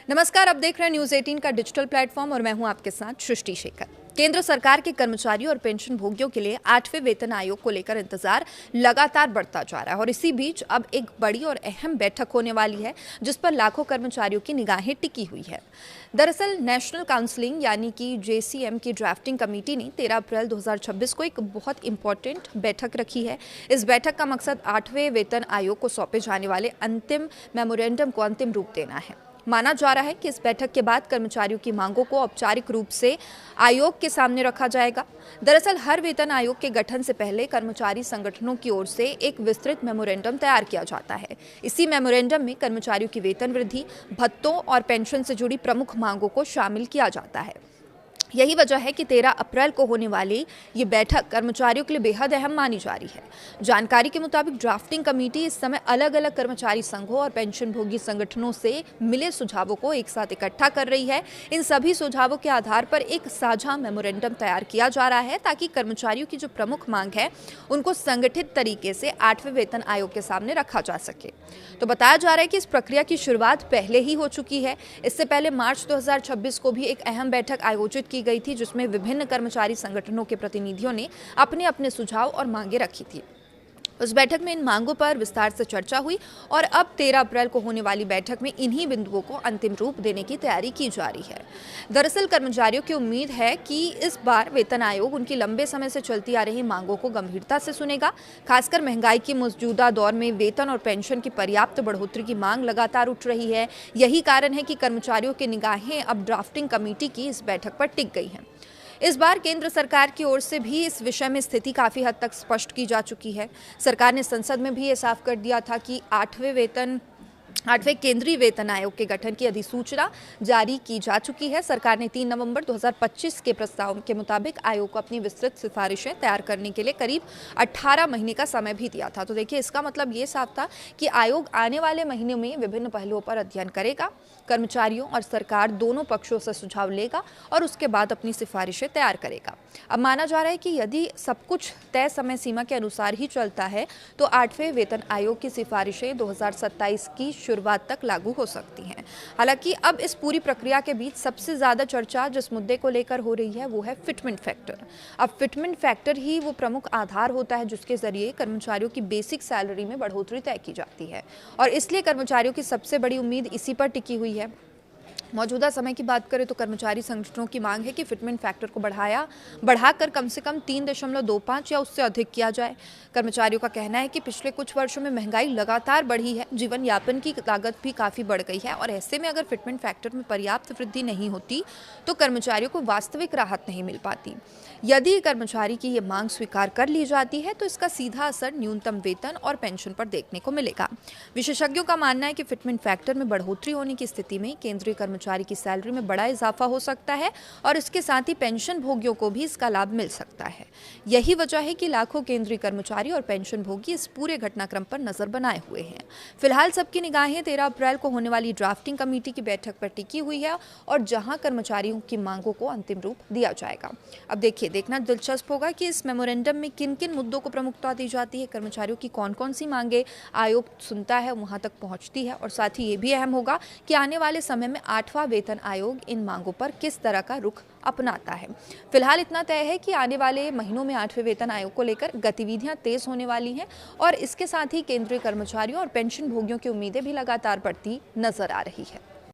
नमस्कार, आप देख रहे हैं न्यूज 18 का डिजिटल प्लेटफॉर्म और मैं हूं आपके साथ सृष्टि शेखर। केंद्र सरकार के कर्मचारियों और पेंशन भोगियों के लिए 8वें वेतन आयोग को लेकर इंतजार लगातार बढ़ता जा रहा है और इसी बीच अब एक बड़ी और अहम बैठक होने वाली है जिस पर लाखों कर्मचारियों की निगाहें टिकी हुई है। दरअसल नेशनल काउंसिलिंग यानी कि जेसीएम की ड्राफ्टिंग कमेटी ने 13 अप्रैल 2026 को एक बहुत इंपॉर्टेंट बैठक रखी है। इस बैठक का मकसद 8वें वेतन आयोग को सौंपे जाने वाले अंतिम मेमोरेंडम को अंतिम रूप देना है। माना जा रहा है कि इस बैठक के बाद कर्मचारियों की मांगों को औपचारिक रूप से आयोग के सामने रखा जाएगा। दरअसल हर वेतन आयोग के गठन से पहले कर्मचारी संगठनों की ओर से एक विस्तृत मेमोरेंडम तैयार किया जाता है। इसी मेमोरेंडम में कर्मचारियों की वेतन वृद्धि, भत्तों और पेंशन से जुड़ी प्रमुख मांगों को शामिल किया जाता है। यही वजह है कि 13 अप्रैल को होने वाली ये बैठक कर्मचारियों के लिए बेहद अहम मानी जा रही है। जानकारी के मुताबिक ड्राफ्टिंग कमेटी इस समय अलग अलग कर्मचारी संघों और पेंशन भोगी संगठनों से मिले सुझावों को एक साथ इकट्ठा कर रही है। इन सभी सुझावों के आधार पर एक साझा मेमोरेंडम तैयार किया जा रहा है ताकि कर्मचारियों की जो प्रमुख मांग है उनको संगठित तरीके से 8वें वेतन आयोग के सामने रखा जा सके। तो बताया जा रहा है कि इस प्रक्रिया की शुरुआत पहले ही हो चुकी है। इससे पहले मार्च 2026 को भी एक अहम बैठक आयोजित की गई थी जिसमें विभिन्न कर्मचारी संगठनों के प्रतिनिधियों ने अपने अपने सुझाव और मांगे रखी थी। उस बैठक में इन मांगों पर विस्तार से चर्चा हुई और अब 13 अप्रैल को होने वाली बैठक में इन्हीं बिंदुओं को अंतिम रूप देने की तैयारी की जा रही है। दरअसल कर्मचारियों की उम्मीद है कि इस बार वेतन आयोग उनकी लंबे समय से चलती आ रही मांगों को गंभीरता से सुनेगा। खासकर महंगाई की मौजूदा दौर में वेतन और पेंशन की पर्याप्त बढ़ोतरी की मांग लगातार उठ रही है। यही कारण है कि कर्मचारियों की निगाहें अब ड्राफ्टिंग कमेटी की इस बैठक पर टिक गई हैं। इस बार केंद्र सरकार की ओर से भी इस विषय में स्थिति काफी हद तक स्पष्ट की जा चुकी है। सरकार ने संसद में भी ये साफ कर दिया था कि 8वें केंद्रीय वेतन आयोग के गठन की अधिसूचना जारी की जा चुकी है। सरकार ने 3 नवंबर 2025 के प्रस्ताव के मुताबिक आयोग को अपनी विस्तृत सिफारिशें तैयार करने के लिए करीब 18 महीने का समय भी दिया था। तो देखिए, इसका मतलब ये साफ था कि आयोग आने वाले महीनों में विभिन्न पहलुओं पर अध्ययन करेगा, कर्मचारियों और सरकार दोनों पक्षों से सुझाव लेगा और उसके बाद अपनी सिफारिशें तैयार करेगा। अब माना जा रहा है कि यदि सब कुछ तय समय सीमा के अनुसार ही चलता है तो 8वें वेतन आयोग की सिफारिशें 2027 की शुरुआत तक लागू हो सकती हैं। हालांकि अब इस पूरी प्रक्रिया के बीच सबसे ज्यादा चर्चा जिस मुद्दे को लेकर हो रही है वो है फिटमेंट फैक्टर। अब फिटमेंट फैक्टर ही वो प्रमुख आधार होता है जिसके जरिए कर्मचारियों की बेसिक सैलरी में बढ़ोतरी तय की जाती है और इसलिए कर्मचारियों की सबसे बड़ी उम्मीद इसी पर टिकी हुई है। मौजूदा समय की बात करें तो कर्मचारी संगठनों की मांग है कि फिटमेंट फैक्टर को बढ़ाकर कम से कम 3.25 या उससे अधिक किया जाए। कर्मचारियों का कहना है कि पिछले कुछ वर्षों में महंगाई लगातार बढ़ी है, जीवन यापन की लागत भी काफ़ी बढ़ गई है और ऐसे में अगर फिटमेंट फैक्टर में पर्याप्त वृद्धि नहीं होती तो कर्मचारियों को वास्तविक राहत नहीं मिल पाती। यदि कर्मचारी की ये मांग स्वीकार कर ली जाती है तो इसका सीधा असर न्यूनतम वेतन और पेंशन पर देखने को मिलेगा। विशेषज्ञों का मानना है कि फिटमेंट फैक्टर में बढ़ोतरी होने की स्थिति में केंद्रीय कर्मचारी की सैलरी में बड़ा इजाफा हो सकता है और इसके साथ ही पेंशन भोगियों को भी इसका लाभ मिल सकता है। यही वजह है कि लाखों केंद्रीय कर्मचारी और पेंशन भोगी इस पूरे घटनाक्रम पर नजर बनाए हुए हैं। फिलहाल सबकी निगाहें 13 अप्रैल को होने वाली ड्राफ्टिंग कमेटी की बैठक पर टिकी हुई है और जहां कर्मचारियों की मांगों को अंतिम रूप दिया जाएगा। अब देखना दिलचस्प होगा कि इस मेमोरेंडम में किन किन मुद्दों को प्रमुखता दी जाती है, कर्मचारियों की कौन कौन सी मांगे आयोग सुनता है, वहां तक पहुंचती है और साथ ही ये भी अहम होगा कि आने वाले समय में 8वां वेतन आयोग इन मांगों पर किस तरह का रुख अपनाता है। फिलहाल इतना तय है कि आने वाले महीनों में 8वें वेतन आयोग को लेकर गतिविधियां तेज होने वाली हैं और इसके साथ ही केंद्रीय कर्मचारियों और पेंशन भोगियों की उम्मीदें भी लगातार बढ़ती नजर आ रही है।